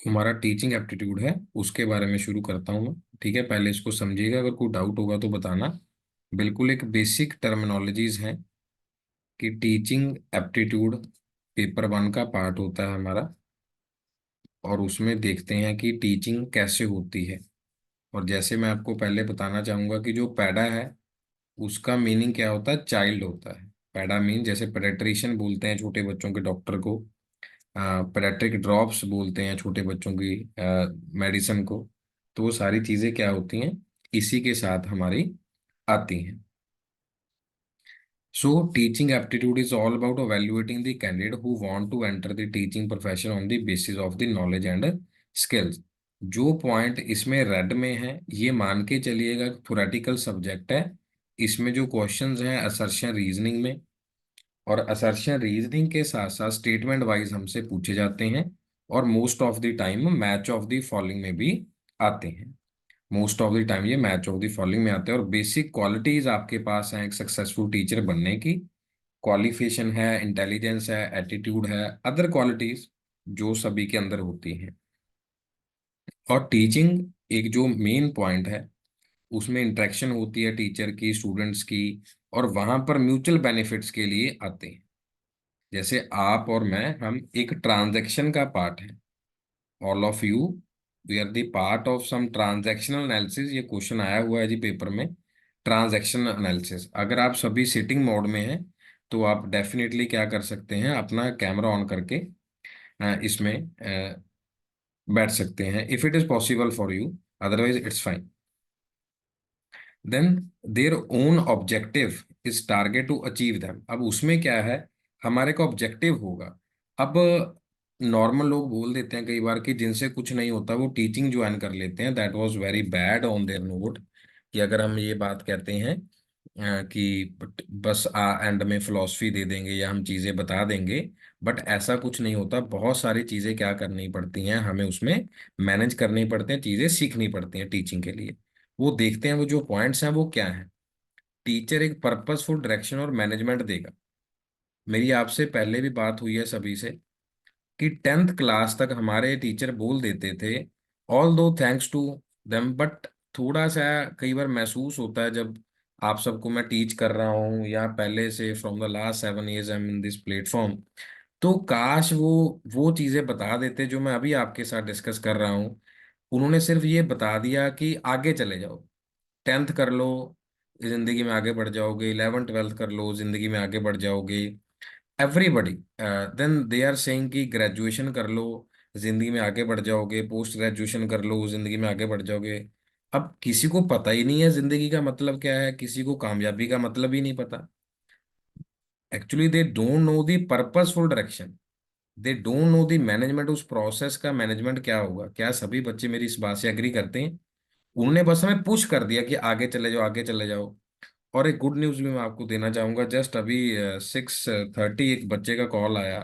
हमारा teaching aptitude है, उसके बारे में शुरू करता हूँ मैं। ठीक है, पहले इसको समझिएगा, अगर कोई डाउट होगा तो बताना। बिल्कुल एक बेसिक टर्मिनोलॉजीज हैं कि टीचिंग एप्टीट्यूड पेपर वन का पार्ट होता है हमारा, और उसमें देखते हैं कि टीचिंग कैसे होती है। और जैसे मैं आपको पहले बताना चाहूंगा कि जो पैडा है उसका मीनिंग क्या होता है, चाइल्ड होता है। पैडा मीन, जैसे पेडियाट्रिशियन बोलते हैं छोटे बच्चों के डॉक्टर को, पेडियाट्रिक ड्रॉप्स बोलते हैं छोटे बच्चों की मेडिसिन को। तो वो सारी चीजें क्या होती हैं, इसी के साथ हमारी आती हैं। So, teaching aptitude is all about evaluating the candidate who want to enter the teaching profession on the basis of the knowledge and skills। जो पॉइंट इसमें रेड में है, ये मान के चलिएगा थोरेटिकल सब्जेक्ट है। इसमें जो क्वेश्चंस हैं असर्शन रीजनिंग में, और असर्शन रीजनिंग के साथ साथ स्टेटमेंट वाइज हमसे पूछे जाते हैं। और most of the time match of the following में भी आते हैं। मोस्ट ऑफ द टाइम ये मैच ऑफ द फॉलोइंग में आते हैं। और बेसिक क्वालिटीज आपके पास हैं एक सक्सेसफुल टीचर बनने की। क्वालिफिकेशन है, इंटेलिजेंस है, एटीट्यूड है, अदर क्वालिटीज जो सभी के अंदर होती हैं। और टीचिंग एक जो मेन पॉइंट है, उसमें इंटरेक्शन होती है टीचर की स्टूडेंट्स की, और वहां पर म्यूचुअल बेनिफिट्स के लिए आते हैं। जैसे आप और मैं, हम एक ट्रांजैक्शन का पार्ट है। All of you, we are the part of some transactional analysis. ये क्वेश्चन आया हुआ है जी पेपर में, ट्रांजैक्शन एनालिसिस। अगर आप सभी सिटिंग मोड में हैं तो आप डेफिनेटली क्या कर सकते हैं, अपना कैमरा ऑन करके इसमें बैठ सकते हैं, if it is possible for you, otherwise it's fine. Then their own objective is target to achieve them. अब उसमें क्या है, हमारे का ऑब्जेक्टिव होगा। अब नॉर्मल लोग बोल देते हैं कई बार कि जिनसे कुछ नहीं होता वो टीचिंग ज्वाइन कर लेते हैं, that was very bad on their note. कि अगर हम ये बात कहते हैं कि बस एंड में फिलॉसफी दे देंगे या हम चीजें बता देंगे, बट ऐसा कुछ नहीं होता। बहुत सारी चीजें क्या करनी पड़ती हैं हमें, उसमें मैनेज करनी पड़ती हैं, चीजें सीखनी पड़ती हैं टीचिंग के लिए। वो देखते हैं वो जो पॉइंट्स हैं वो क्या हैं। टीचर एक पर्पसफुल डायरेक्शन और मैनेजमेंट देगा। मेरी आपसे पहले भी बात हुई है सभी से कि 10th क्लास तक हमारे टीचर बोल देते थे ऑल दो थैंक्स टू देम, बट थोड़ा सा कई बार महसूस होता है जब आप सबको मैं टीच कर रहा हूँ या पहले से from the last 7 years I am in this platform, तो काश वो चीजें बता देते जो मैं अभी आपके साथ डिस्कस कर रहा हूँ। उन्होंने सिर्फ ये बता दिया कि आगे चले जाओ, 10th कर लो, जिंदगी में आगे बढ़ जाओगे, 11th 12th कर लो, जिंदगी में आगे बढ़ जाओगे। Everybody then they are saying कि ग्रेजुएशन कर लो, जिंदगी में आगे बढ़ जाओगे, पोस्ट ग्रेजुएशन कर लो, जिंदगी में आगे बढ़ जाओगे। अब किसी को पता ही नहीं है जिंदगी का मतलब क्या है, किसी को कामयाबी का मतलब ही नहीं पता। Actually they don't know the purposeful direction, they don't know the management. उस प्रोसेस का मैनेजमेंट क्या होगा, क्या सभी बच्चे मेरी इस बात से एग्री करते हैं? उन्होंने बस हमें पुश कर दिया कि आगे चले जाओ, आगे चले जाओ। और एक गुड न्यूज भी मैं आपको देना चाहूंगा। जस्ट अभी 6:30 एक बच्चे का कॉल आया,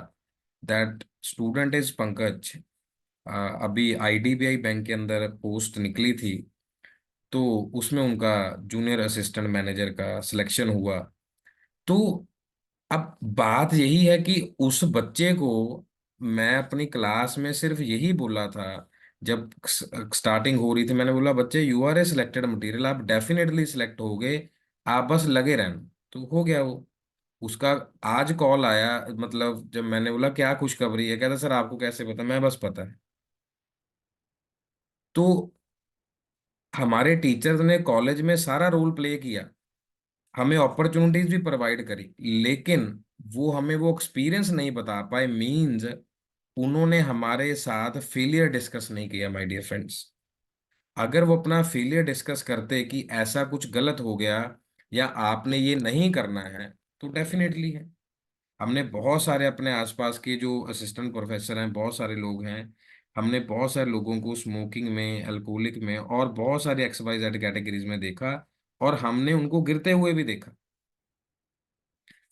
दैट स्टूडेंट इज पंकज। अभी आईडीबीआई बैंक के अंदर पोस्ट निकली थी, तो उसमें उनका जूनियर असिस्टेंट मैनेजर का सिलेक्शन हुआ। तो अब बात यही है कि उस बच्चे को मैं अपनी क्लास में सिर्फ यही बोला था, जब स्टार्टिंग हो रही थी मैंने बोला बच्चे you are a selected material, आप डेफिनेटली सिलेक्ट हो गए, आप बस लगे रहना। तो हो गया वो। उसका आज कॉल आया, मतलब जब मैंने बोला क्या खुशखबरी है, कहता सर आपको कैसे पता, मैं बस पता है। तो हमारे टीचर्स ने कॉलेज में सारा रोल प्ले किया, हमें अपॉर्चुनिटीज भी प्रोवाइड करी, लेकिन वो हमें वो एक्सपीरियंस नहीं बता पाए। मींस उन्होंने हमारे साथ फेलियर डिस्कस नहीं किया माय डियर फ्रेंड्स। अगर वो अपना फेलियर डिस्कस करते कि ऐसा कुछ गलत हो गया या आपने ये नहीं करना है, तो डेफिनेटली है। हमने बहुत सारे अपने आसपास के जो असिस्टेंट प्रोफेसर हैं, बहुत सारे लोग हैं, हमने बहुत सारे लोगों को स्मोकिंग में, अल्कोहलिक में और बहुत सारे XYZ कैटेगरीज में देखा, और हमने उनको गिरते हुए भी देखा।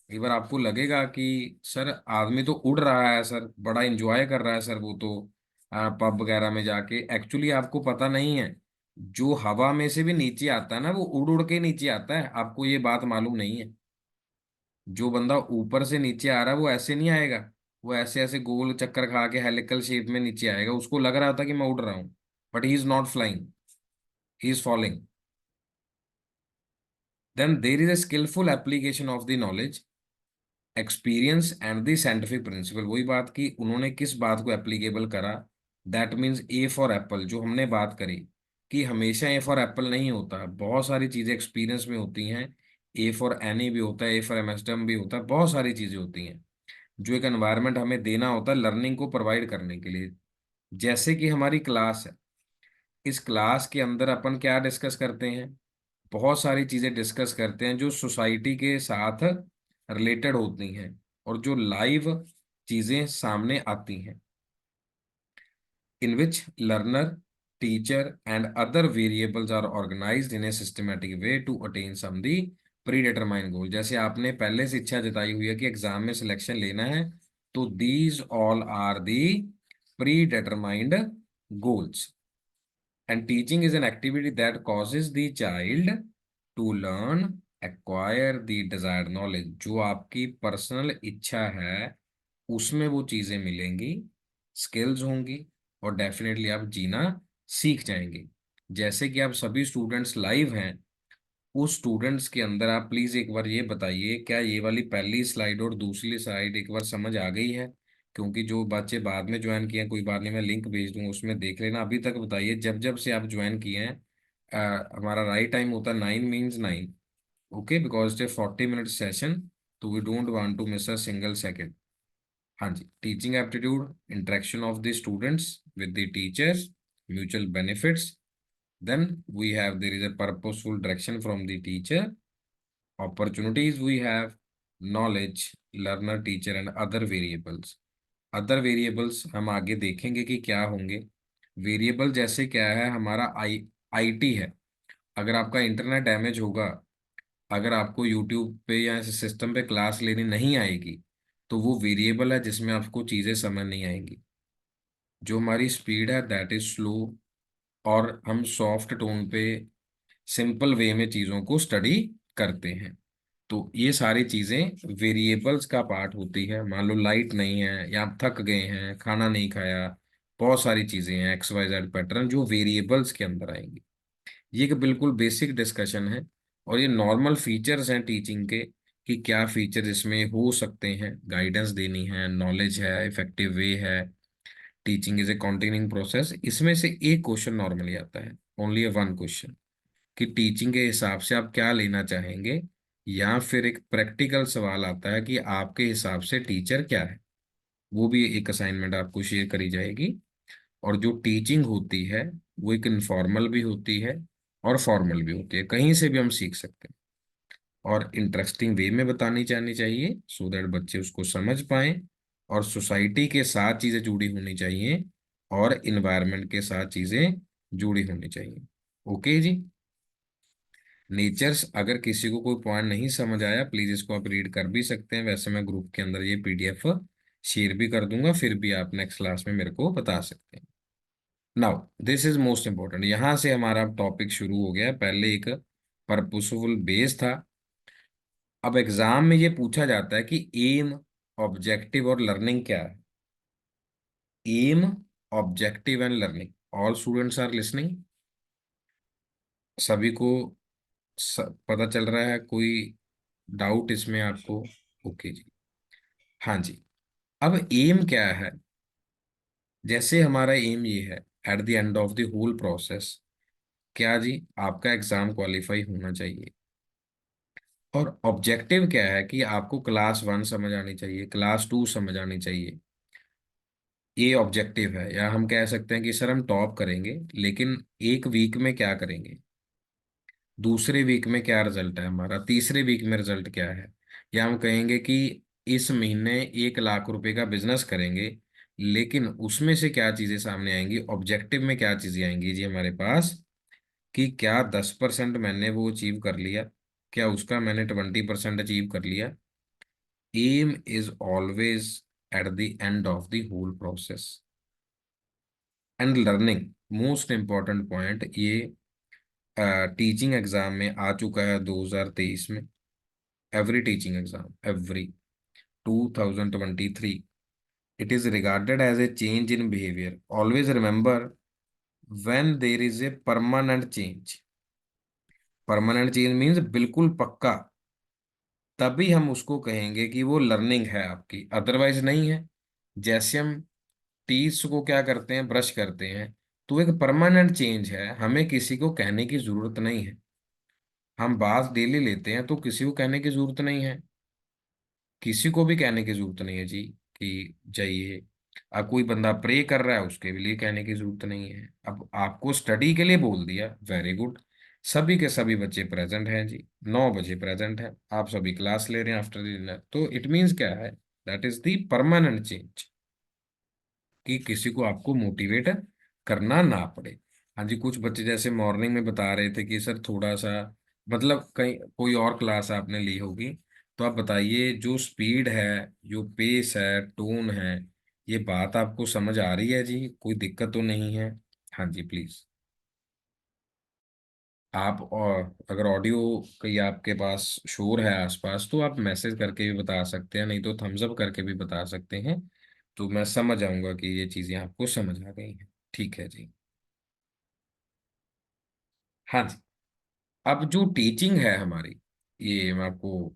एक बार आपको लगेगा कि सर आदमी तो उड़ रहा है सर, बड़ा एंजॉय कर रहा है सर, वो तो पब वगैरह में जाके। एक्चुअली आपको पता नहीं है, जो हवा में से भी नीचे आता है ना वो उड़ उड़ के नीचे आता है, आपको ये बात मालूम नहीं है। जो बंदा ऊपर से नीचे आ रहा है वो ऐसे नहीं आएगा। वो ऐसे ऐसे गोल चक्कर खा के हेलिकल शेप में नीचे आएगा, उसको लग रहा था कि मैं उड़ रहा हूं, but he is not flying, he is falling. Then there is a skillful application of the knowledge, experience and the scientific principle. वही बात की उन्होंने किस बात को एप्लीकेबल करा। That means A for apple, जो हमने बात करी कि हमेशा ए फॉर एप्पल नहीं होता है, बहुत सारी चीजें एक्सपीरियंस में होती हैं। ए फॉर एनी भी होता है, ए फॉर एमएसडम भी होता है, बहुत सारी चीजें होती हैं जो एक एनवायरनमेंट हमें देना होता है लर्निंग को प्रोवाइड करने के लिए। जैसे कि हमारी क्लास है, इस क्लास के अंदर अपन क्या डिस्कस करते हैं, बहुत सारी चीजें डिस्कस करते हैं जो सोसाइटी के साथ रिलेटेड होती हैं और जो लाइव चीजें सामने आती हैं, in which learner, teacher and other variables are organised in a systematic way to attain some the predetermined goal. जैसे आपने पहले से इच्छा जताई हुई है कि एग्जाम में सिलेक्शन लेना है, तो these all are the predetermined goals. And teaching is an activity that causes the child to learn, acquire the desired knowledge। जो आपकी पर्सनल इच्छा है उसमें वो चीजें मिलेंगी, स्किल्स होंगी, और डेफिनेटली आप जीना सीख जाएंगे। जैसे कि आप सभी स्टूडेंट्स लाइव हैं, उस स्टूडेंट्स के अंदर आप प्लीज एक बार ये बताइए, क्या ये वाली पहली स्लाइड और दूसरी स्लाइड एक बार समझ आ गई है? क्योंकि जो बच्चे बाद में ज्वाइन किए हैं, कोई बात नहीं, मैं लिंक भेज दूंगा, उसमें देख लेना। अभी तक बताइए, जब जब से आप ज्वाइन किए हैं, हमारा राइट टाइम होता है 9 means 9। Okay, because it 40 minute session, तो we don't want to miss a single second. हाँ जी, teaching aptitude, interaction of the students with the teachers, mutual benefits. Then we have there is a purposeful direction from the teacher. Opportunities we have knowledge, learner, teacher and other variables. Other variables हम आगे देखेंगे कि क्या होंगे। Variable जैसे क्या है, हमारा आईटी है। अगर आपका इंटरनेट डैमेज होगा, अगर आपको यूट्यूब पे या ऐसे सिस्टम पे क्लास लेनी नहीं आएगी, तो वो वेरिएबल है जिसमें आपको चीजें समझ नहीं आएंगी। जो हमारी स्पीड है दैट इज स्लो, और हम सॉफ्ट टोन पे सिंपल वे में चीजों को स्टडी करते हैं। तो ये सारी चीजें वेरिएबल्स का पार्ट होती है। मान लो लाइट नहीं है या आप थक गए हैं, खाना नहीं खाया, बहुत सारी चीजें हैं, एक्स वाई जेड पैटर्न जो वेरिएबल्स के अंदर आएंगी। ये एक बिल्कुल बेसिक डिस्कशन है, और ये नॉर्मल फीचर्स हैं टीचिंग के कि क्या फीचर इसमें हो सकते हैं। गाइडेंस देनी है, नॉलेज है, इफेक्टिव वे है, teaching is a continuing process. इसमें से एक क्वेश्चन नॉर्मली आता है, ओनली वन क्वेश्चन, कि टीचिंग के हिसाब से आप क्या लेना चाहेंगे, या फिर एक प्रैक्टिकल सवाल आता है कि आपके हिसाब से टीचर क्या है। वो भी एक असाइनमेंट आपको शेयर करी जाएगी। और जो टीचिंग होती है वो एक इनफॉर्मल भी होती है और फॉर्मल भी होती है, कहीं से भी हम सीख सकते हैं। और इंटरेस्टिंग वे में बतानी जानी चाहिए सो दैट बच्चे उसको समझ पाएं। और सोसाइटी के साथ चीजें जुड़ी होनी चाहिए, और इन्वायरमेंट के साथ चीजें जुड़ी होनी चाहिए। ओके जी। नेचर्स, अगर किसी को कोई पॉइंट नहीं समझ आया, प्लीज इसको आप रीड कर भी सकते हैं। वैसे मैं ग्रुप के अंदर ये पीडीएफ शेयर भी कर दूंगा, फिर भी आप नेक्स्ट क्लास में मेरे को बता सकते हैं। Now this is most important, यहां से हमारा टॉपिक शुरू हो गया। पहले एक पर्पसफुल बेस था, अब एग्जाम में ये पूछा जाता है कि एम, ऑब्जेक्टिव और लर्निंग क्या है। Aim, objective and learning, all students are listening? सभी को पता चल रहा है? कोई डाउट इसमें आपको? ओके जी। हाँ जी। अब एम क्या है? जैसे हमारा एम ये है, at the end of the whole process, क्या जी, आपका एग्जाम क्वालिफाई होना चाहिए। और ऑब्जेक्टिव क्या है कि आपको क्लास 1 समझ आनी चाहिए, क्लास 2 समझ आनी चाहिए। ये ऑब्जेक्टिव है। या हम कह सकते हैं कि सर हम टॉप करेंगे, लेकिन एक वीक में क्या करेंगे, दूसरे वीक में क्या रिजल्ट है हमारा, तीसरे वीक में रिजल्ट क्या है। या हम कहेंगे कि इस महीने 1 लाख रुपए का बिजनेस करेंगे, लेकिन उसमें से क्या चीजें सामने आएंगी, ऑब्जेक्टिव में क्या चीजें आएंगी जी हमारे पास, कि क्या 10% मैंने वो अचीव कर लिया, क्या उसका मैंने 20% अचीव कर लिया। Aim is always at the end of the whole process. And learning, most important point, ये टीचिंग एग्जाम में आ चुका है 2023 में। Every teaching exam, every 2023, it is regarded as a change in behaviour. Always remember, when there is a permanent change, permanent change means बिल्कुल पक्का, तभी हम उसको कहेंगे कि वो लर्निंग है आपकी, अदरवाइज नहीं है। जैसे हम टीथ को क्या करते हैं, ब्रश करते हैं, तो एक परमानेंट चेंज है, हमें किसी को कहने की जरूरत नहीं है। हम बात डेली लेते हैं तो किसी को कहने की जरूरत नहीं है, किसी को भी कहने की जरूरत नहीं है जी कि जाइए। अब कोई बंदा प्रे कर रहा है, उसके लिए कहने की जरूरत नहीं है। अब आपको स्टडी के लिए बोल दिया, वेरी गुड। सभी के सभी बच्चे प्रेजेंट हैं जी, 9 बजे प्रेजेंट हैं, आप सभी क्लास ले रहे हैं आफ्टर डिनर, तो इट मीन्स क्या है, that is the permanent change, कि किसी को आपको मोटिवेट करना ना पड़े। हाँ जी, कुछ बच्चे जैसे मॉर्निंग में बता रहे थे कि सर थोड़ा सा, मतलब कहीं कोई और क्लास आपने ली होगी, तो आप बताइए जो स्पीड है, जो पेस है, टोन है, ये बात आपको समझ आ रही है जी, कोई दिक्कत तो नहीं है? हाँ जी प्लीज। आप और अगर ऑडियो कहीं आपके पास शोर है आसपास, तो आप मैसेज करके भी बता सकते हैं, नहीं तो थम्स अप करके भी बता सकते हैं, तो मैं समझ आऊंगा कि ये चीजें आपको समझ आ गई हैं। ठीक है जी। हाँ जी। अब जो टीचिंग है हमारी, ये मैं आपको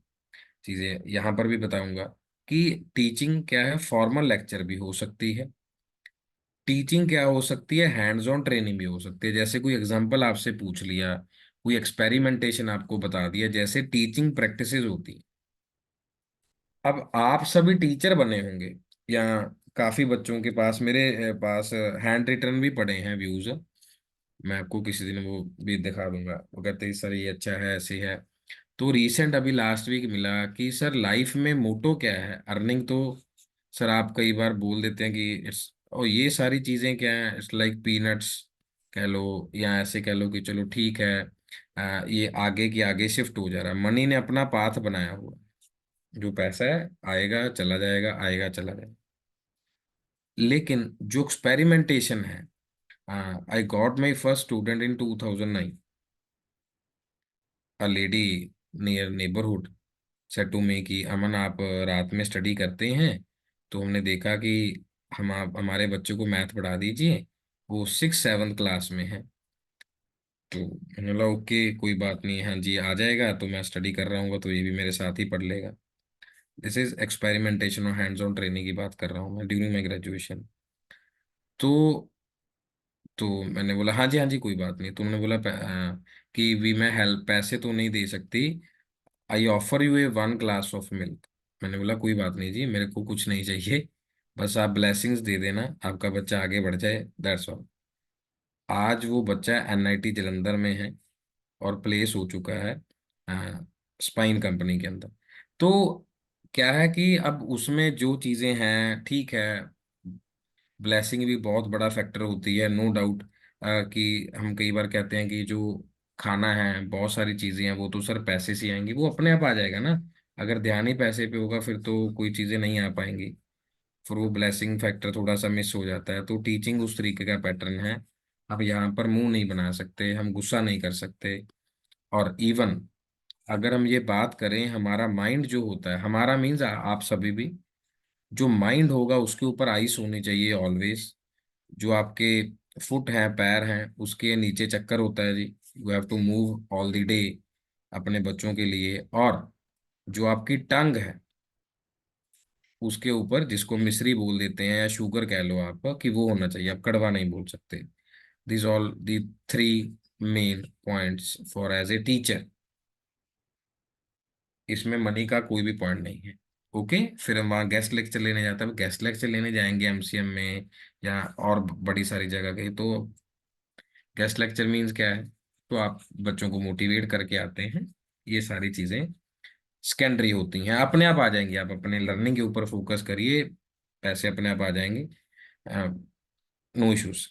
चीजें यहाँ पर भी बताऊंगा कि टीचिंग क्या है, फॉर्मल लेक्चर भी हो सकती है, टीचिंग क्या हो सकती है, हैंड्स ऑन ट्रेनिंग भी हो सकती है। जैसे कोई एग्जांपल आपसे पूछ लिया, कोई एक्सपेरिमेंटेशन आपको बता दिया, जैसे टीचिंग प्रैक्टिसेस होती है। अब आप सभी टीचर बने होंगे, या काफी बच्चों के पास, मेरे पास हैंड रिटन भी पड़े हैं व्यूज, मैं आपको किसी दिन वो भी दिखा दूंगा। वो कहते हैं सर ये अच्छा है, ऐसे है। तो रिसेंट अभी लास्ट वीक मिला कि सर लाइफ में मोटो क्या है, अर्निंग तो सर आप कई बार बोल देते हैं कि इट्स, और ये सारी चीजें क्या है, इट्स लाइक पीनट्स कह लो, या ऐसे कह लो कि चलो ठीक है, ये आगे की आगे शिफ्ट हो जा रहा है, मनी ने अपना पाथ बनाया हुआ है, जो पैसा है आएगा चला जाएगा, आएगा चला जाएगा। लेकिन जो एक्सपेरिमेंटेशन है, I got my first student in 2009, a lady near neighbourhood said to me कि अमन आप रात में स्टडी करते हैं, तो हमने देखा कि हम आप हमारे बच्चों को मैथ पढ़ा दीजिए, वो 6 7 क्लास में है। तो मैंने बोला ओके कोई बात नहीं, हाँ जी आ जाएगा, तो मैं स्टडी कर रहा हूँ तो ये भी मेरे साथ ही पढ़ लेगा। दिस इज एक्सपेरिमेंटेशन और हैंड्स ऑन ट्रेनिंग की बात कर रहा हूँ मैं, ड्यूरिंग माई ग्रेजुएशन। तो मैंने बोला हाँ जी कोई बात नहीं। तुमने बोला कि वी मैं हेल्प पैसे तो नहीं दे सकती, I offer U A 1 glass of milk. मैंने बोला कोई बात नहीं जी, मेरे को कुछ नहीं चाहिए, बस आप ब्लेसिंग्स दे देना, आपका बच्चा आगे बढ़ जाए, दैट्स ऑल। आज वो बच्चा एनआईटी जलंधर में है, और प्लेस हो चुका है स्पाइन कंपनी के अंदर। तो क्या है कि अब उसमें जो चीज़ें हैं ठीक है, ब्लेसिंग भी बहुत बड़ा फैक्टर होती है, नो डाउट। कि हम कई बार कहते हैं कि जो खाना है, बहुत सारी चीजें हैं, वो तो सर पैसे से आएंगी, वो अपने आप आ जाएगा ना। अगर ध्यान ही पैसे पे होगा फिर तो कोई चीजें नहीं आ पाएंगी, फिर वो ब्लेसिंग फैक्टर थोड़ा सा मिस हो जाता है। तो टीचिंग उस तरीके का पैटर्न है। अब यहाँ पर मुंह नहीं बना सकते, हम गुस्सा नहीं कर सकते। और इवन अगर हम ये बात करें, हमारा माइंड जो होता है, हमारा मीन्स आप सभी भी, जो माइंड होगा उसके ऊपर आइस होनी चाहिए ऑलवेज। जो आपके फुट हैं, पैर हैं, उसके नीचे चक्कर होता है जी, you have to move all the day अपने बच्चों के लिए। और जो आपकी टंग है, उसके ऊपर, जिसको मिश्री बोल देते हैं या शुगर कह लो आप, कि वो होना चाहिए, आप कड़वा नहीं बोल सकते। This all the 3 main points for as a teacher. इसमें मनी का कोई भी पॉइंट नहीं है। ओके, फिर हम वहाँ गेस्ट लेक्चर लेने जाते हैं, गेस्ट लेक्चर लेने जाएंगे एमसीएम में या और बड़ी सारी जगह के, तो गेस्ट लेक्चर मीन्स क्या है, तो आप बच्चों को मोटिवेट करके आते हैं। ये सारी चीजें सेकेंडरी होती हैं, अपने आप आ जाएंगी, आप अपने लर्निंग के ऊपर फोकस करिए, पैसे अपने आप आ जाएंगे, नो इश्यूज।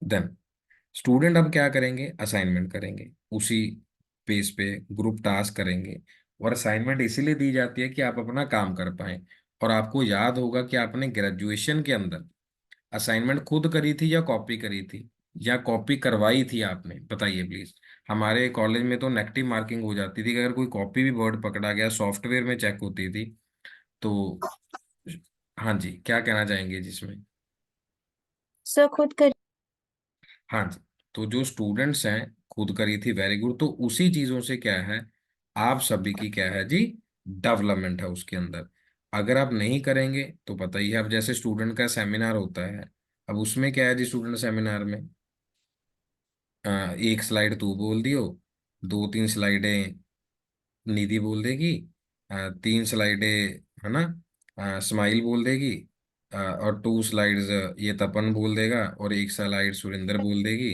देन स्टूडेंट अब क्या करेंगे, असाइनमेंट करेंगे, उसी पेज पे ग्रुप टास्क करेंगे। और असाइनमेंट इसीलिए दी जाती है कि आप अपना काम कर पाएं। और आपको याद होगा कि आपने ग्रेजुएशन के अंदर असाइनमेंट खुद करी थी या कॉपी करी थी, या कॉपी करवाई थी आपने, बताइए प्लीज। हमारे कॉलेज में तो नेगेटिव मार्किंग हो जाती थी कि अगर कोई कॉपी भी वर्ड पकड़ा गया, सॉफ्टवेयर में चेक होती थी। तो हाँ जी, क्या कहना चाहेंगे जिसमें? सर खुद कर। हाँ जी, तो जो स्टूडेंट्स हैं खुद करी थी, वेरी गुड। तो उसी चीजों से क्या है, आप सभी की क्या है जी, डेवलपमेंट है उसके अंदर। अगर आप नहीं करेंगे तो पता ही है, अब जैसे स्टूडेंट का सेमिनार होता है, अब उसमें क्या है जी, स्टूडेंट सेमिनार में एक स्लाइड तू बोल दियो, दो तीन स्लाइडें निधि बोल देगी, तीन स्लाइडें है ना स्माइल बोल देगी, और टू स्लाइड्स ये तपन बोल देगा, और एक स्लाइड सुरेंद्र बोल देगी,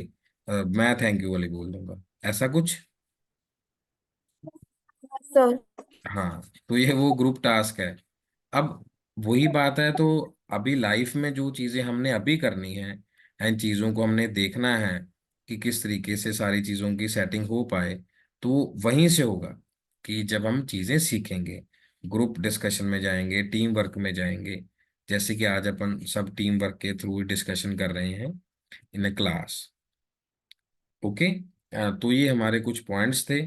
मैं थैंक यू वाली बोल दूंगा, ऐसा कुछ। सर। हाँ, तो ये वो ग्रुप टास्क है। अब वही बात है, तो अभी लाइफ में जो चीजें हमने अभी करनी है, इन चीजों को हमने देखना है कि किस तरीके से सारी चीजों की सेटिंग हो पाए। तो वहीं से होगा कि जब हम चीजें सीखेंगे, ग्रुप डिस्कशन में जाएंगे, टीम वर्क में जाएंगे, जैसे कि आज अपन सब टीम वर्क के थ्रू डिस्कशन कर रहे हैं इन अ क्लास। ओके, तो ये हमारे कुछ पॉइंट्स थे।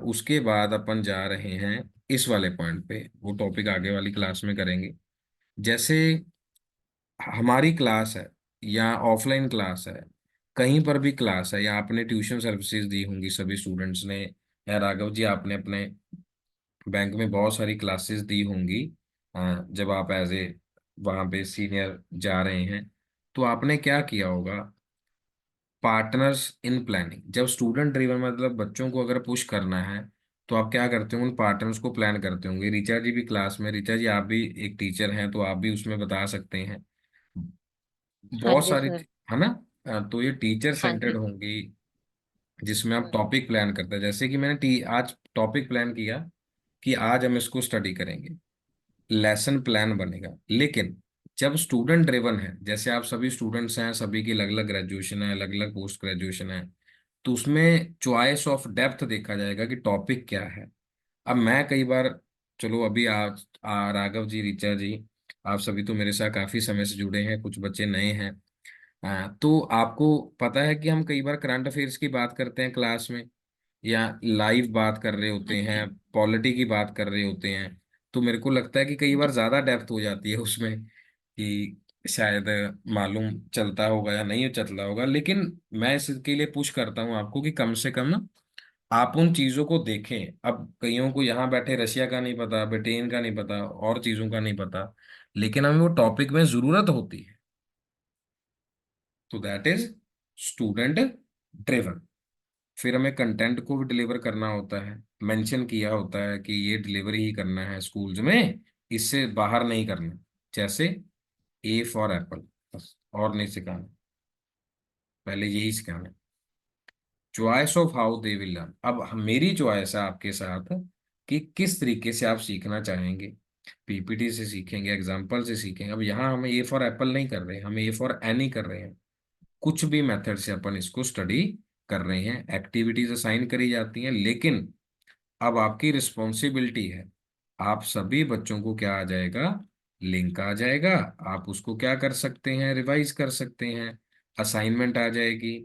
उसके बाद अपन जा रहे हैं इस वाले पॉइंट पे, वो टॉपिक आगे वाली क्लास में करेंगे। जैसे हमारी क्लास है या ऑफलाइन क्लास है, कहीं पर भी क्लास है, या आपने ट्यूशन सर्विसेज दी होंगी सभी स्टूडेंट्स ने, या राघव जी आपने अपने बैंक में बहुत सारी क्लासेस दी होंगी, जब आप एज ए वहाँ पे सीनियर जा रहे हैं, तो आपने क्या किया होगा, पार्टनर्स इन प्लानिंग। जब स्टूडेंट ड्रिवन मतलब बच्चों को अगर पुश करना है, तो आप क्या करते हो, उन पार्टनर्स को प्लान करते होंगे। ऋचा जी भी क्लास में, ऋचा जी आप भी एक टीचर हैं तो आप भी उसमें बता सकते हैं, हाँ बहुत जी सारी सर। है ना। तो ये टीचर हाँ सेंटर्ड जी। होंगी, जिसमें आप हम्म। टॉपिक प्लान करते हैं। जैसे कि मैंने आज टॉपिक प्लान किया कि आज हम इसको स्टडी करेंगे, लेसन प्लान बनेगा। लेकिन जब स्टूडेंट ड्रिवन है, जैसे आप सभी स्टूडेंट्स हैं, सभी की अलग अलग ग्रेजुएशन है, अलग अलग पोस्ट ग्रेजुएशन है, तो उसमें चॉइस ऑफ डेप्थ देखा जाएगा कि टॉपिक क्या है। अब मैं कई बार, चलो अभी आज राघव जी, ऋचा जी, आप सभी तो मेरे साथ काफी समय से जुड़े हैं, कुछ बच्चे नए हैं। तो आपको पता है कि हम कई बार करंट अफेयर्स की बात करते हैं क्लास में, या लाइव बात कर रहे हाँ होते हैं, जी। पॉलिटी की बात कर रहे होते हैं। तो मेरे को लगता है कि कई जी। बार ज्यादा डेप्थ हो जाती है उसमें, कि शायद मालूम चलता होगा या नहीं चलता होगा। लेकिन मैं इसके लिए पुश करता हूँ आपको कि कम से कम ना आप उन चीजों को देखें। अब कईयों को यहाँ बैठे रशिया का नहीं पता, ब्रिटेन का नहीं पता, और चीजों का नहीं पता, लेकिन हमें वो टॉपिक में जरूरत होती है। तो दैट इज स्टूडेंट ड्रिवन। फिर हमें कंटेंट को भी डिलीवर करना होता है, मेंशन किया होता है कि ये डिलीवरी ही करना है स्कूल्स में, इससे बाहर नहीं करना। जैसे ए फॉर एप्पल, बस और नहीं सिखाना, पहले यही सिखाना। Choice of how they will learn. अब मेरी चॉइस है आपके साथ कि किस तरीके से आप सीखना चाहेंगे। पीपीटी से सीखेंगे, एग्जाम्पल से सीखेंगे। अब यहाँ हम ए फॉर एप्पल नहीं कर रहे हैं, हम ए फॉर एनी कर रहे हैं। कुछ भी मेथड से अपन इसको स्टडी कर रहे हैं, एक्टिविटीज असाइन करी जाती हैं, लेकिन अब आपकी रिस्पॉन्सिबिलिटी है। आप सभी बच्चों को क्या आ जाएगा, लिंक आ जाएगा, आप उसको क्या कर सकते हैं, रिवाइज कर सकते हैं, असाइनमेंट आ जाएगी,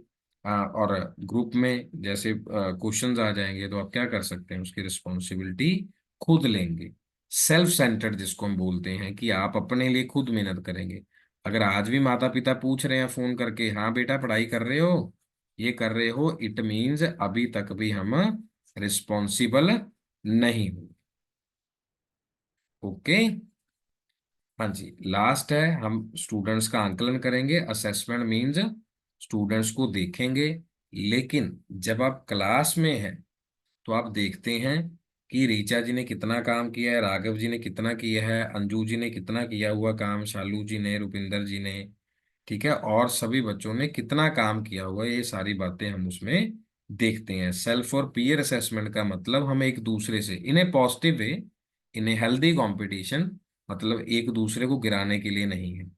और ग्रुप में जैसे क्वेश्चंस आ जाएंगे, तो आप क्या कर सकते हैं, उसकी रिस्पॉन्सिबिलिटी खुद लेंगे। सेल्फ सेंटर्ड जिसको हम बोलते हैं, कि आप अपने लिए खुद मेहनत करेंगे। अगर आज भी माता पिता पूछ रहे हैं फोन करके, हाँ बेटा पढ़ाई कर रहे हो, ये कर रहे हो, इट मीन्स अभी तक भी हम रिस्पॉन्सिबल नहीं हूं। ओके, हाँ जी, लास्ट है, हम स्टूडेंट्स का आंकलन करेंगे। असेसमेंट मीन्स स्टूडेंट्स को देखेंगे, लेकिन जब आप क्लास में हैं तो आप देखते हैं कि रीचा जी ने कितना काम किया है, राघव जी ने कितना किया है, अंजू जी ने कितना किया हुआ काम, शालू जी ने, रुपिंदर जी ने, ठीक है, और सभी बच्चों ने कितना काम किया हुआ है, ये सारी बातें हम उसमें देखते हैं। सेल्फ और पीयर असेसमेंट का मतलब हम एक दूसरे से in a positive way, in a healthy competition, मतलब एक दूसरे को गिराने के लिए नहीं है।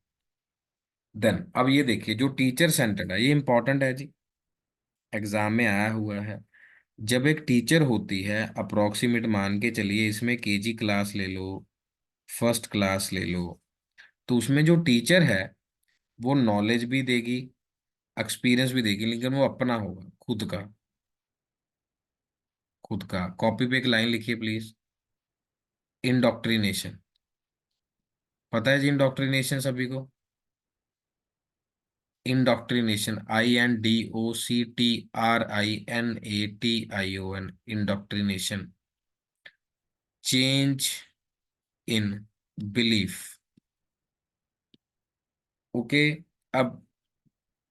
देन अब ये देखिए, जो टीचर सेंटर्ड है, ये इंपॉर्टेंट है जी, एग्जाम में आया हुआ है। जब एक टीचर होती है, अप्रोक्सीमेट मान के चलिए, इसमें केजी क्लास ले लो, फर्स्ट क्लास ले लो, तो उसमें जो टीचर है वो नॉलेज भी देगी, एक्सपीरियंस भी देगी, लेकिन वो अपना होगा, खुद का। खुद का कॉपी पे एक लाइन लिखिए प्लीज, इंडोक्ट्रिनेशन। पता है जी इंडोक्ट्रिनेशन सभी को? Indoctrination, INDOCTRINATION, indoctrination, change in belief. Okay. अब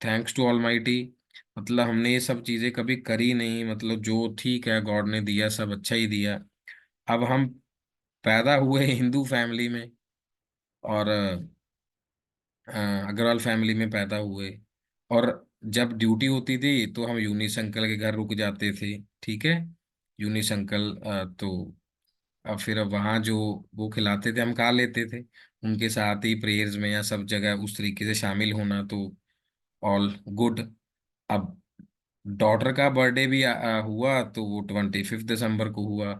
थैंक्स टू ऑलमाइटी, मतलब हमने ये सब चीजें कभी करी नहीं, मतलब जो ठीक है गॉड ने दिया सब अच्छा ही दिया। अब हम पैदा हुए हिंदू फैमिली में, और अग्रवाल फैमिली में पैदा हुए, और जब ड्यूटी होती थी तो हम यूनिस अंकल के घर रुक जाते थे, ठीक है। यूनिस अंकल, तो अब फिर अब वहाँ जो वो खिलाते थे हम खा लेते थे, उनके साथ ही प्रेयर्स में या सब जगह उस तरीके से शामिल होना, तो ऑल गुड। अब डॉटर का बर्थडे भी हुआ तो वो 25 दिसंबर को हुआ।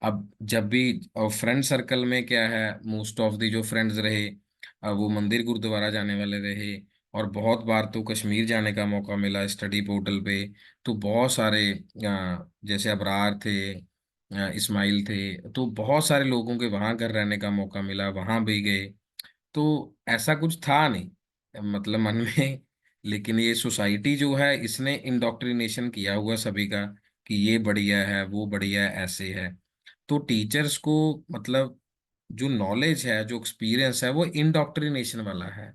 अब जब भी, और फ्रेंड सर्कल में क्या है, मोस्ट ऑफ दी जो फ्रेंड्स रहे, वो मंदिर गुरुद्वारा जाने वाले रहे। और बहुत बार तो कश्मीर जाने का मौका मिला स्टडी पोर्टल पे। तो बहुत सारे, जैसे अबरार थे, इस्माइल थे, तो बहुत सारे लोगों के वहाँ घर रहने का मौका मिला, वहाँ भी गए। तो ऐसा कुछ था नहीं मतलब मन में। लेकिन ये सोसाइटी जो है इसने इंडोक्ट्रिनेशन किया हुआ सभी का, कि ये बढ़िया है वो बढ़िया है ऐसे है। तो टीचर्स को मतलब जो नॉलेज है जो एक्सपीरियंस है वो इंडोक्ट्रिनेशन वाला है।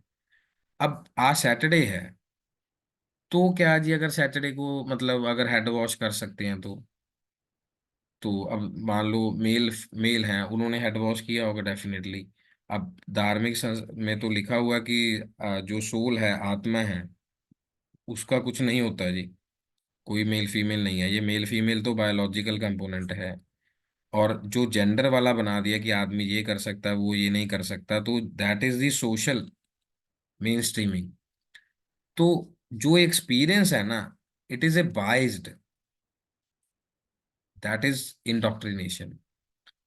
अब आज सैटरडे है, तो क्या जी, अगर सैटरडे को मतलब अगर हेड वॉश कर सकते हैं तो अब मान लो मेल मेल हैं, उन्होंने हेड वॉश किया होगा डेफिनेटली। अब धार्मिक में तो लिखा हुआ कि जो सोल है, आत्मा है, उसका कुछ नहीं होता जी। कोई मेल फीमेल नहीं है, ये मेल फीमेल तो बायोलॉजिकल कंपोनेंट है। और जो जेंडर वाला बना दिया कि आदमी ये कर सकता है वो ये नहीं कर सकता, तो that is the social main streaming. तो जो एक्सपीरियंस है ना, it is a biased, that is indoctrination.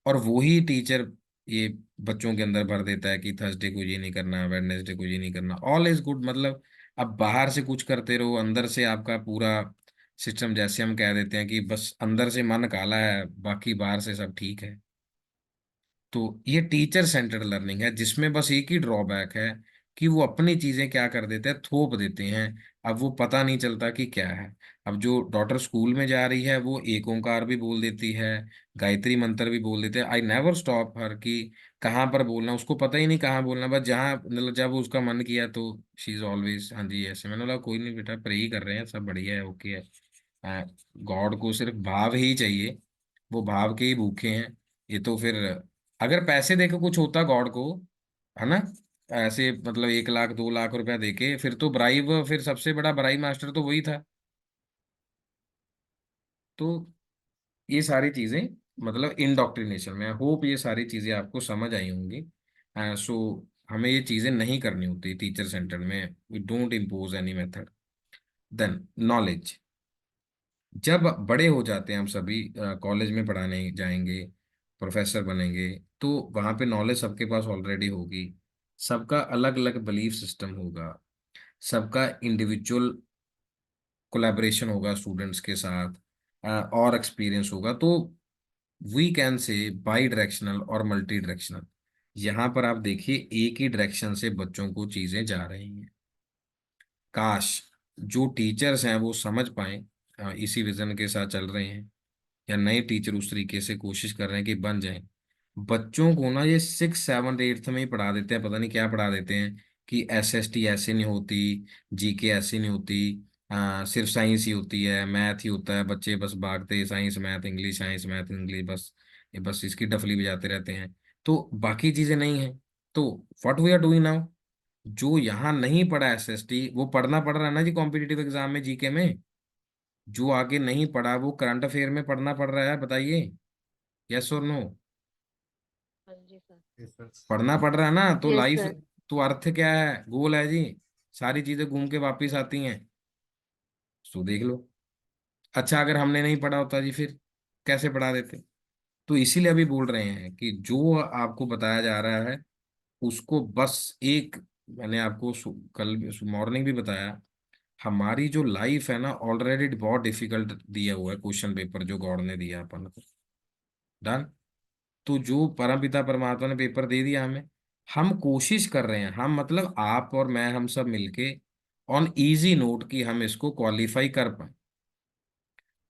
और वो ही टीचर ये बच्चों के अंदर भर देता है कि थर्सडे को ये नहीं करना, वेडनेसडे को ये नहीं करना, ऑल इज गुड। मतलब अब बाहर से कुछ करते रहो, अंदर से आपका पूरा सिस्टम, जैसे हम कह देते हैं कि बस अंदर से मन काला है बाकी बाहर से सब ठीक है। तो ये टीचर सेंटर्ड लर्निंग है, जिसमें बस एक ही ड्रॉबैक है कि वो अपनी चीजें क्या कर देते हैं, थोप देते हैं। अब वो पता नहीं चलता कि क्या है। अब जो डॉटर स्कूल में जा रही है वो एक ओंकार भी बोल देती है, गायत्री मंत्र भी बोल देते हैं। आई नेवर स्टॉप हर कि कहाँ पर बोलना, उसको पता ही नहीं कहाँ बोलना, बस जहाँ मतलब जब उसका मन किया तो शी इज ऑलवेज हाँ जी ऐसे। मैंने बोला कोई नहीं बेटा, प्रे ही कर रहे हैं, सब बढ़िया है, ओके है। गॉड को सिर्फ भाव ही चाहिए, वो भाव के ही भूखे हैं। ये तो फिर अगर पैसे देके कुछ होता गॉड को, है ना, ऐसे मतलब 1 लाख 2 लाख रुपया देके, फिर तो ब्राइब, फिर सबसे बड़ा ब्राइब मास्टर तो वही था। तो ये सारी चीजें मतलब इंडोक्ट्रिनेशन में, होप ये सारी चीजें आपको समझ आई होंगी। सो हमें ये चीजें नहीं करनी होती टीचर सेंटर में, we don't impose any method. Then knowledge, जब बड़े हो जाते हैं हम सभी, कॉलेज में पढ़ाने जाएंगे, प्रोफेसर बनेंगे, तो वहाँ पे नॉलेज सबके पास ऑलरेडी होगी। सबका अलग अलग बिलीफ सिस्टम होगा, सबका इंडिविजुअल कोलैबोरेशन होगा स्टूडेंट्स के साथ, और एक्सपीरियंस होगा। तो we can say bidirectional और मल्टी डायरेक्शनल। यहाँ पर आप देखिए एक ही डायरेक्शन से बच्चों को चीजें जा रही हैं। काश जो टीचर्स हैं वो समझ पाए, इसी विजन के साथ चल रहे हैं, या नए टीचर उस तरीके से कोशिश कर रहे हैं कि बन जाएं। बच्चों को ना ये 6 7 8 में ही पढ़ा देते हैं, पता नहीं क्या पढ़ा देते हैं, कि SST ऐसे नहीं होती, GK ऐसे नहीं होती, सिर्फ साइंस ही होती है, मैथ ही होता है, बच्चे बस भागते साइंस मैथ इंग्लिश, बस ये बस इसकी डफली बजाते रहते हैं, तो बाकी चीजें नहीं है। तो what we are doing now, जो यहाँ नहीं पढ़ा SST वो पढ़ना पड़ रहा है ना जी कॉम्पिटिटिव एग्जाम में, GK में। जो आगे नहीं पढ़ा वो करंट अफेयर में पढ़ना पड़ रहा है, बताइए, यस और नो। हाँ जी सर। पढ़ना पड़ रहा है ना, तो यस लाइफ, सर। तो अर्थ क्या है, गोल है जी, सारी चीजें घूम के वापिस आती हैं। तो देख लो। अच्छा अगर हमने नहीं पढ़ा होता जी, फिर कैसे पढ़ा देते? तो इसीलिए अभी बोल रहे हैं कि जो आपको बताया जा रहा है उसको बस एक, मैंने आपको कल मॉर्निंग भी बताया, हमारी जो लाइफ है ना ऑलरेडी बहुत डिफिकल्ट दिया हुआ है क्वेश्चन पेपर जो गॉड ने दिया अपन को। डन। तो जो परमपिता परमात्मा ने पेपर दे दिया हमें, हम कोशिश कर रहे हैं, हम मतलब आप और मैं, हम सब मिलके ऑन इजी नोट की हम इसको क्वालिफाई कर पाए।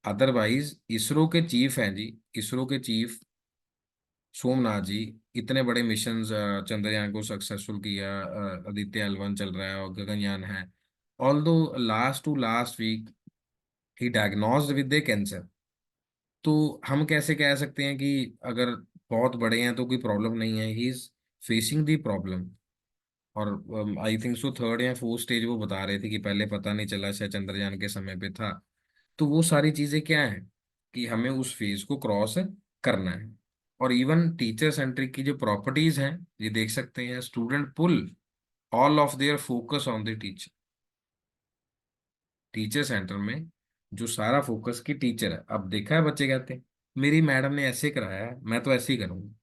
अदरवाइज इसरो के चीफ हैं जी, इसरो के चीफ सोमनाथ जी, इतने बड़े मिशन चंद्रयान को सक्सेसफुल किया, आदित्य L1 चल रहा है और गगनयान है। Although last to last week he diagnosed with a cancer. तो हम कैसे कह सकते हैं कि अगर बहुत बड़े हैं तो कोई प्रॉब्लम नहीं है? He is facing the problem. और आई थिंक सो थर्ड या फोर्थ स्टेज वो बता रहे थे कि पहले पता नहीं चला, शायद चंद्रयान के समय पे था। तो वो सारी चीजें क्या है कि हमें उस फेज को क्रॉस करना है। और इवन टीचर सेंट्रिक की जो प्रॉपर्टीज हैं, ये देख सकते हैं, student pull all of their focus on the teacher. Teacher centre में जो सारा फोकस की टीचर है। अब देखा है बच्चे कहते हैं मेरी मैडम ने ऐसे कराया है, मैं तो ऐसे ही करूंगा।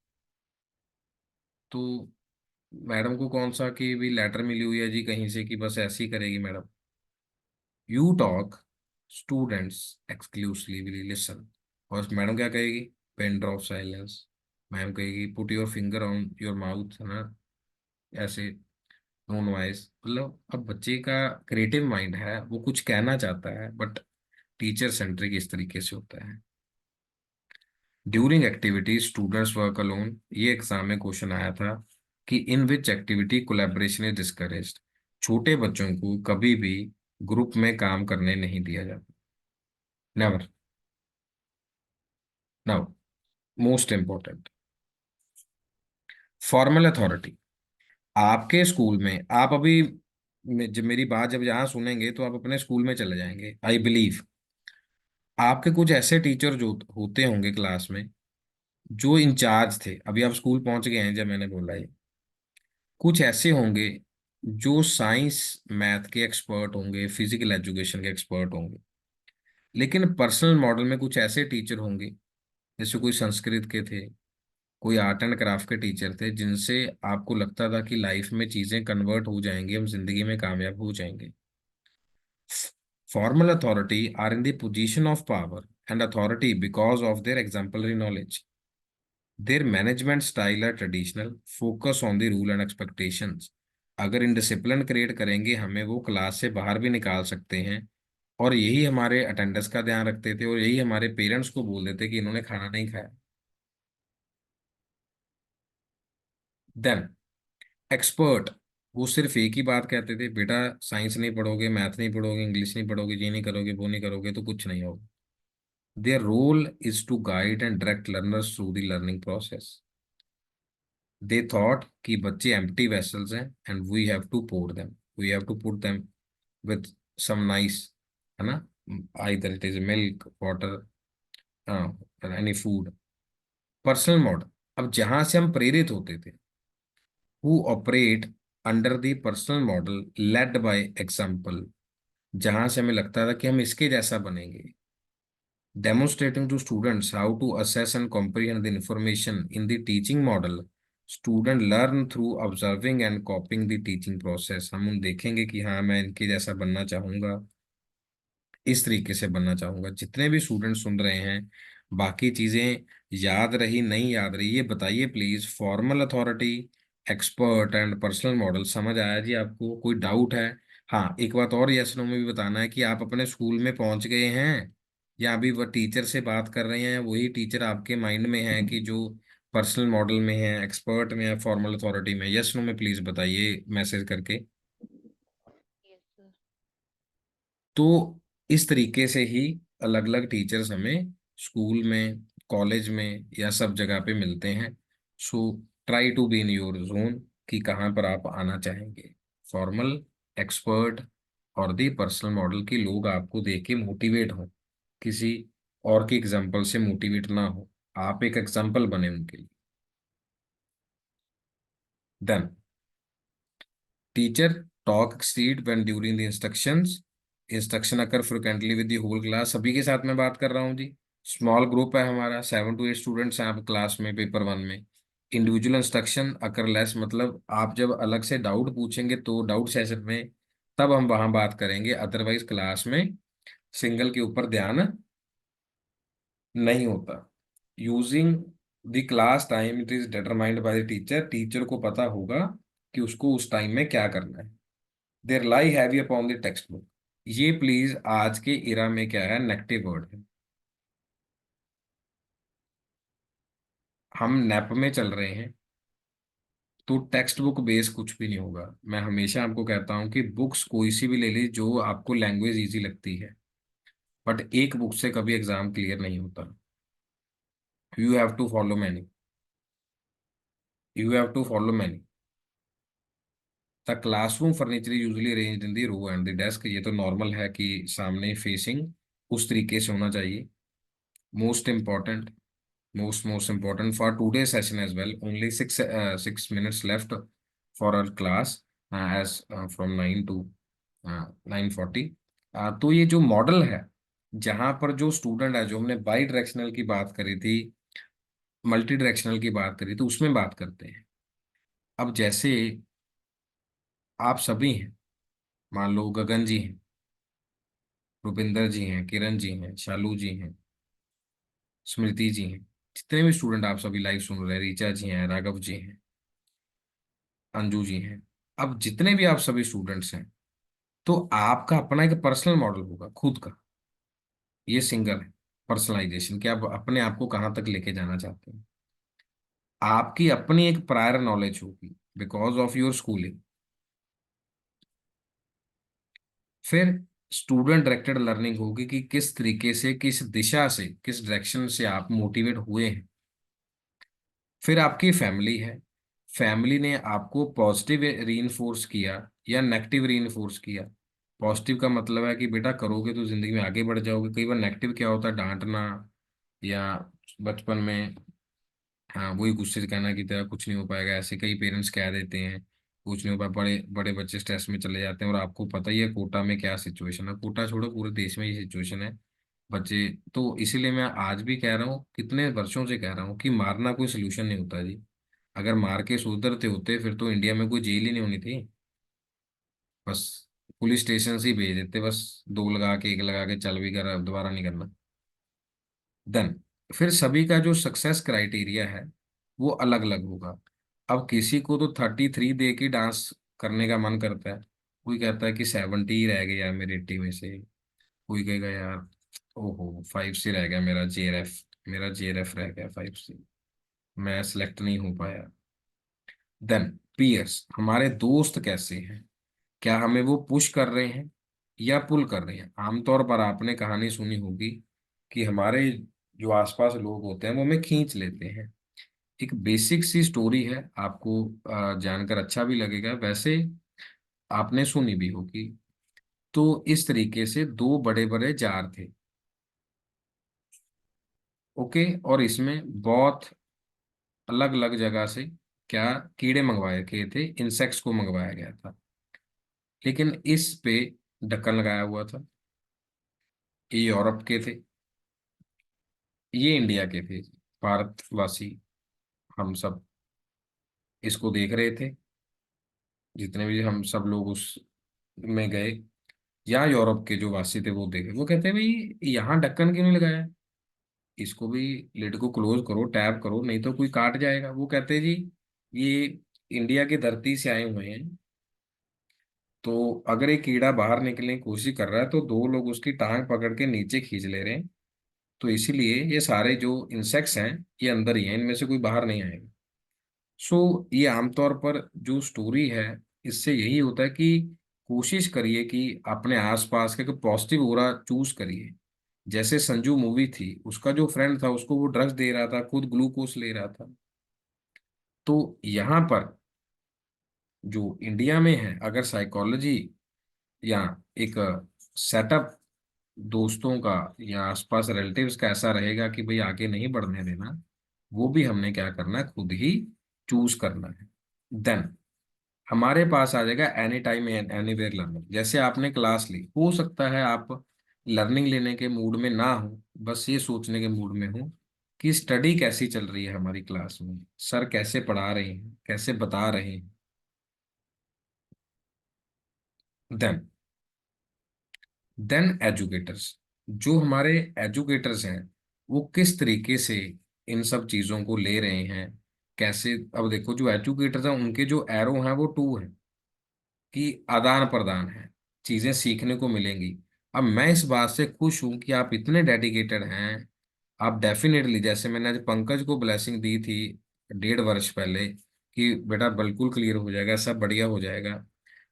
तो मैडम को कौन सा कि भी लेटर मिली हुई है जी कहीं से कि बस ऐसे ही करेगी madam? You talk, students exclusively listen. और मैडम क्या कहेगी? Pen drop silence. मैम कहेगी put your finger on your mouth, है ना, ऐसे, नो नॉइस। मतलब अब बच्चे का क्रिएटिव माइंड है, वो कुछ कहना चाहता है, बट टीचर सेंट्रिक इस तरीके से होता है। During activity students work alone, ये एग्जाम में क्वेश्चन आया था कि इन विच एक्टिविटी कोलैबोरेशन इज डिस्करेज्ड। छोटे बच्चों को कभी भी ग्रुप में काम करने नहीं दिया जाता। Never. Now, most important, formal authority. आपके स्कूल में आप अभी जब मेरी बात जब यहाँ सुनेंगे तो आप अपने स्कूल में चले जाएंगे, आई बिलीव। आपके कुछ ऐसे टीचर जो होते होंगे क्लास में, जो इंचार्ज थे, अभी आप स्कूल पहुंच गए हैं जब मैंने बोला ये, कुछ ऐसे होंगे जो साइंस मैथ के एक्सपर्ट होंगे, फिजिकल एजुकेशन के एक्सपर्ट होंगे। लेकिन पर्सनल मॉडल में कुछ ऐसे टीचर होंगे, जैसे कोई संस्कृत के थे, कोई आर्ट एंड क्राफ्ट के टीचर थे, जिनसे आपको लगता था कि लाइफ में चीजें कन्वर्ट हो जाएंगी, हम जिंदगी में कामयाब हो जाएंगे। Formal authority are in the position of power and authority because of their exemplary knowledge. Their management style are traditional, focus on the rule and expectations. अगर इनडिसिप्लिन क्रिएट करेंगे हमें वो क्लास से बाहर भी निकाल सकते हैं। और यही हमारे अटेंडेंस का ध्यान रखते थे और यही हमारे पेरेंट्स को बोल देते कि इन्होंने खाना नहीं खाया। देन एक्सपर्ट, वो सिर्फ एक ही बात कहते थे, बेटा साइंस नहीं पढ़ोगे, मैथ नहीं पढ़ोगे, इंग्लिश नहीं पढ़ोगे, ये नहीं करोगे, वो नहीं करोगे तो कुछ नहीं होगा। Their role is to guide and direct learners through the learning process. They thought कि बच्चे empty vessels हैं and we have to pour them. We have to put them with some nice, है ना, either it is milk, water, any food. Personal model, अब जहां से हम प्रेरित होते थे, who operate under the personal model led by example, जहां से हमें लगता था कि हम इसके जैसा बनेंगे, demonstrating to students how to assess and comprehend the information in the teaching model. Student learn through observing and copying the teaching process. हम देखेंगे कि हाँ मैं इनके जैसा बनना चाहूंगा, इस तरीके से बनना चाहूंगा। जितने भी स्टूडेंट सुन रहे हैं, बाकी चीजें याद रही नहीं याद रही, ये बताइए please. Formal authority, expert and personal model समझ आया जी आपको? कोई डाउट है? हाँ, एक बात और यस नो में भी बताना है कि आप अपने स्कूल में पहुंच गए हैं या अभी वह टीचर से बात कर रहे हैं, वही टीचर आपके माइंड में है कि जो पर्सनल मॉडल में है, एक्सपर्ट में है, फॉर्मल अथॉरिटी में? यस नो में प्लीज बताइए मैसेज करके। Yes sir. तो इस तरीके से ही अलग अलग टीचर्स हमें स्कूल में, कॉलेज में या सब जगह पे मिलते हैं। So try to be in your zone कि कहाँ पर आप आना चाहेंगे। फॉर्मल, एक्सपर्ट और दी पर्सनल मॉडल की लोग आपको देख के मोटिवेट हो, किसी और की एग्जाम्पल से मोटिवेट ना हो, आप एक एग्जाम्पल बने उनके लिए। Then teacher talk exceed when during the instructions. Instruction occur frequently with the whole class, सभी के साथ मैं बात कर रहा हूँ जी। स्मॉल ग्रुप है हमारा, 7 to 8 स्टूडेंट्स हैं आप क्लास में, पेपर 1 में। इंडिविजुअल इंस्ट्रक्शन अकर लेस, मतलब आप जब अलग से डाउट पूछेंगे तो डाउट सेशन में तब हम वहां बात करेंगे, अदरवाइज क्लास में सिंगल के ऊपर ध्यान नहीं होता। Using the class time it is determined by the teacher, teacher को पता होगा कि उसको उस टाइम में क्या करना है। There lie heavy upon the textbook, ये प्लीज आज के इरा में क्या है, नेगेटिव वर्ड है। हम नेप में चल रहे हैं, तो टेक्स्ट बुक बेस कुछ भी नहीं होगा। मैं हमेशा आपको कहता हूँ कि बुक्स कोई सी भी ले ली जो आपको लैंग्वेज इजी लगती है, बट एक बुक से कभी एग्जाम क्लियर नहीं होता। You have to follow many, you have to follow many. The classroom furniture usually arranged in the row and the desk, ये तो नॉर्मल है कि सामने फेसिंग उस तरीके से होना चाहिए। Most important, most important for today's session as well, only 6 minutes left for our class, as from 9 to 9:40। तो ये जो मॉडल है, जहां पर जो स्टूडेंट है, जो हमने बाई डायरेक्शनल की बात करी थी, मल्टी डायरेक्शनल की बात करी तो उसमें बात करते हैं। अब जैसे आप सभी हैं, मान लो गगन जी हैं, रुपिंदर जी हैं, किरण जी हैं, शालू जी हैं, स्मृति जी हैं, जितने भी स्टूडेंट आप सभी लाइव सुन रहे हैं, रीचा जी हैं, राघव जी हैं, अंजू जी हैं, अब जितने भी आप सभी स्टूडेंट्स हैं, तो आपका अपना एक पर्सनल मॉडल होगा खुद का। ये सिंगल है, पर्सनलाइजेशन, कि आप अपने आप को कहाँ तक लेके जाना चाहते हैं। आपकी अपनी एक प्रायर नॉलेज होगी बिकॉज ऑफ योर स्कूलिंग। फिर स्टूडेंट डायरेक्टेड लर्निंग होगी कि किस तरीके से, किस दिशा से, किस डायरेक्शन से आप मोटिवेट हुए हैं। फिर आपकी फैमिली है, फैमिली ने आपको पॉजिटिव रीइंफोर्स किया या नेगेटिव रीइंफोर्स किया। पॉजिटिव का मतलब है कि बेटा करोगे तो जिंदगी में आगे बढ़ जाओगे। कई बार नेगेटिव क्या होता है, डांटना, या बचपन में, हाँ वही गुस्से से कहना कि तेरा कुछ नहीं हो पाएगा, ऐसे कई पेरेंट्स कह देते हैं, कुछ नहीं हो पाया। बड़े बड़े बच्चे स्ट्रेस में चले जाते हैं, और आपको पता ही है कोटा में क्या सिचुएशन है, कोटा छोड़ो पूरे देश में ये सिचुएशन है। बच्चे, तो इसीलिए मैं आज भी कह रहा हूँ, कितने वर्षों से कह रहा हूँ कि मारना कोई सोल्यूशन नहीं होता जी। अगर मार के सुधरते होते फिर तो इंडिया में कोई जेल ही नहीं होनी थी। बस पुलिस स्टेशन से ही भेज देते, बस दो लगा के, एक लगा के, चल भी कर, अब दोबारा नहीं करना। देन फिर सभी का जो सक्सेस क्राइटेरिया है वो अलग अलग होगा। अब किसी को तो 33 दे के डांस करने का मन करता है, कोई कहता है कि 70 ही रह गया मेरे 80 में से, कोई कहेगा यार ओहो 5 से रह गया मेरा जेआरएफ, मेरा जेआरएफ रह गया 5 से, मैं सिलेक्ट नहीं हो पाया। देन पीयर्स, हमारे दोस्त कैसे हैं, क्या हमें वो पुश कर रहे हैं या पुल कर रहे हैं। आमतौर पर आपने कहानी सुनी होगी कि हमारे जो आसपास लोग होते हैं वो हमें खींच लेते हैं। एक बेसिक सी स्टोरी है, आपको जानकर अच्छा भी लगेगा, वैसे आपने सुनी भी होगी। तो इस तरीके से दो बड़े बड़े जार थे, ओके, और इसमें बहुत अलग अलग जगह से क्या कीड़े मंगवाए गए थे, इंसेक्ट्स को मंगवाया गया था, लेकिन इस पे ढक्कन लगाया हुआ था। ये यूरोप के थे, ये इंडिया के थे। भारतवासी हम सब इसको देख रहे थे, जितने भी हम सब लोग उस में गए, या यूरोप के जो वासी थे वो देखे, वो कहते हैं भाई यहाँ ढक्कन क्यों नहीं लगाया, इसको भी, लिड को क्लोज करो, टैप करो, नहीं तो कोई काट जाएगा। वो कहते हैं जी ये इंडिया की धरती से आए हुए हैं, तो अगर एक कीड़ा बाहर निकलने की कोशिश कर रहा है तो दो लोग उसकी टांग पकड़ के नीचे खींच ले रहे हैं, तो इसीलिए ये सारे जो इंसेक्ट्स हैं ये अंदर ही हैं, इनमें से कोई बाहर नहीं आएगा। सो ये आमतौर पर जो स्टोरी है, इससे यही होता है कि कोशिश करिए कि अपने आसपास का पॉजिटिव ऑरा चूज करिए। जैसे संजू मूवी थी, उसका जो फ्रेंड था उसको वो ड्रग्स दे रहा था, खुद ग्लूकोज ले रहा था। तो यहाँ पर जो इंडिया में है, अगर साइकोलॉजी या एक सेटअप दोस्तों का या आसपास रिलेटिव्स का ऐसा रहेगा कि भाई आगे नहीं बढ़ने देना, वो भी हमने क्या करना है, खुद ही चूज करना है। देन हमारे पास आ जाएगा एनी टाइम एनीवेयर लर्निंग। जैसे आपने क्लास ली, हो सकता है आप लर्निंग लेने के मूड में ना हो, बस ये सोचने के मूड में हो कि स्टडी कैसी चल रही है हमारी क्लास में, सर कैसे पढ़ा रहे हैं, कैसे बता रहे हैं। देन देन एजुकेटर्स, जो हमारे एजुकेटर्स हैं वो किस तरीके से इन सब चीजों को ले रहे हैं कैसे। अब देखो जो एजुकेटर्स हैं उनके जो एरो हैं वो टू है, कि आदान प्रदान है, चीजें सीखने को मिलेंगी। अब मैं इस बात से खुश हूं कि आप इतने डेडिकेटेड हैं। आप डेफिनेटली, जैसे मैंने आज पंकज को ब्लेसिंग दी थी 1.5 वर्ष पहले कि बेटा बिल्कुल क्लियर हो जाएगा, सब बढ़िया हो जाएगा,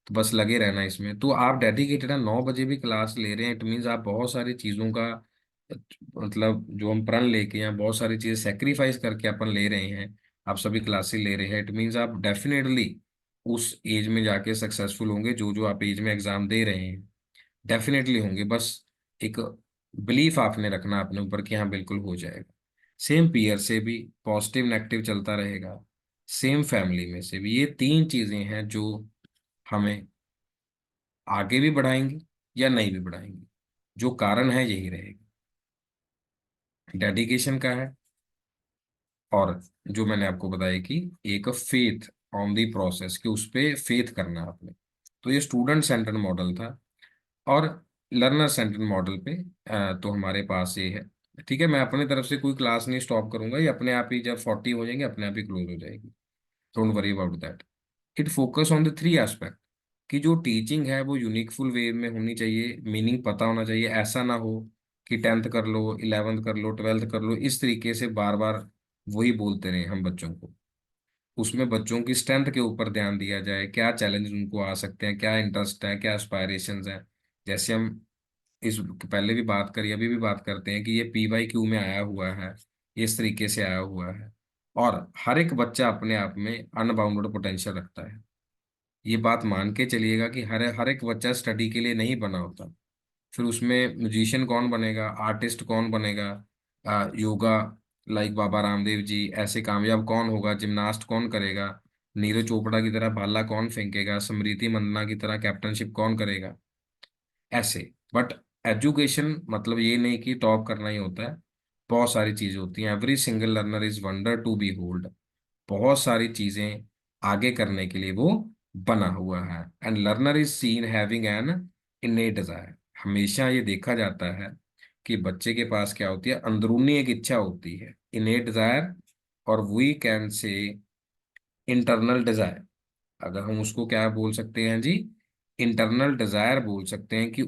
तो बस लगे रहना इसमें। तो आप डेडिकेटेड हैं, 9 बजे भी क्लास ले रहे हैं, इट मीन्स आप बहुत सारी चीज़ों का मतलब जो हम प्रण लेके हैं, बहुत सारी चीज़ें सेक्रीफाइस करके अपन ले रहे हैं, आप सभी क्लासेस ले रहे हैं, इट मीन्स आप डेफिनेटली उस एज में जाके सक्सेसफुल होंगे। जो जो आप एज में एग्जाम दे रहे हैं डेफिनेटली होंगे, बस एक बिलीफ आपने रखना अपने ऊपर कि हाँ बिल्कुल हो जाएगा। सेम पीयर से भी पॉजिटिव नेगेटिव चलता रहेगा, सेम फैमिली में से भी। ये तीन चीजें हैं जो हमें आगे भी बढ़ाएंगे या नहीं भी बढ़ाएंगे। जो कारण है यही रहेगा, डेडिकेशन का है, और जो मैंने आपको बताया कि एक फेथ ऑन दी प्रोसेस, कि उस पे फेथ करना आपने। तो ये स्टूडेंट सेंटर्ड मॉडल था। और लर्नर सेंटर्ड मॉडल पे तो हमारे पास ये है। ठीक है, मैं अपने तरफ से कोई क्लास नहीं स्टॉप करूंगा, ये अपने आप ही जब 40 हो जाएंगे अपने आप ही क्लोज हो जाएगी। Don't worry about that. It focus on the three aspect, कि जो टीचिंग है वो यूनिकफुल वे में होनी चाहिए, मीनिंग पता होना चाहिए। ऐसा ना हो कि 10th कर लो, 11th कर लो, 12th कर लो, इस तरीके से बार बार वही बोलते रहे हम बच्चों को। उसमें बच्चों की स्ट्रेंथ के ऊपर ध्यान दिया जाए, क्या चैलेंज उनको आ सकते हैं, क्या इंटरेस्ट है, क्या एस्पायरेशंस हैं। जैसे हम इस पहले भी बात करी, अभी भी बात करते हैं कि ये PYQ में आया हुआ है, इस तरीके से आया हुआ है। और हर एक बच्चा अपने आप में अनबाउंडेड पोटेंशियल रखता है। ये बात मान के चलिएगा कि हर हर एक बच्चा स्टडी के लिए नहीं बना होता। फिर उसमें म्यूजिशियन कौन बनेगा, आर्टिस्ट कौन बनेगा, योगा लाइक बाबा रामदेव जी, ऐसे कामयाब कौन होगा, जिमनास्ट कौन करेगा, नीरज चोपड़ा की तरह भाला कौन फेंकेगा, स्मृति मंदना की तरह कैप्टनशिप कौन करेगा, ऐसे। बट एजुकेशन मतलब ये नहीं कि टॉप करना ही होता है, बहुत सारी चीजें होती हैं। Every single learner is wonder to be hold. बहुत सारी चीजें आगे करने के लिए वो बना हुआ है। And learner is seen having an innate desire. हमेशा ये देखा जाता है कि बच्चे के पास क्या होती है, अंदरूनी एक इच्छा होती है, इनेट डिजायर, और we can say internal desire. अगर हम उसको क्या बोल सकते हैं जी, इंटरनल डिजायर बोल सकते हैं, कि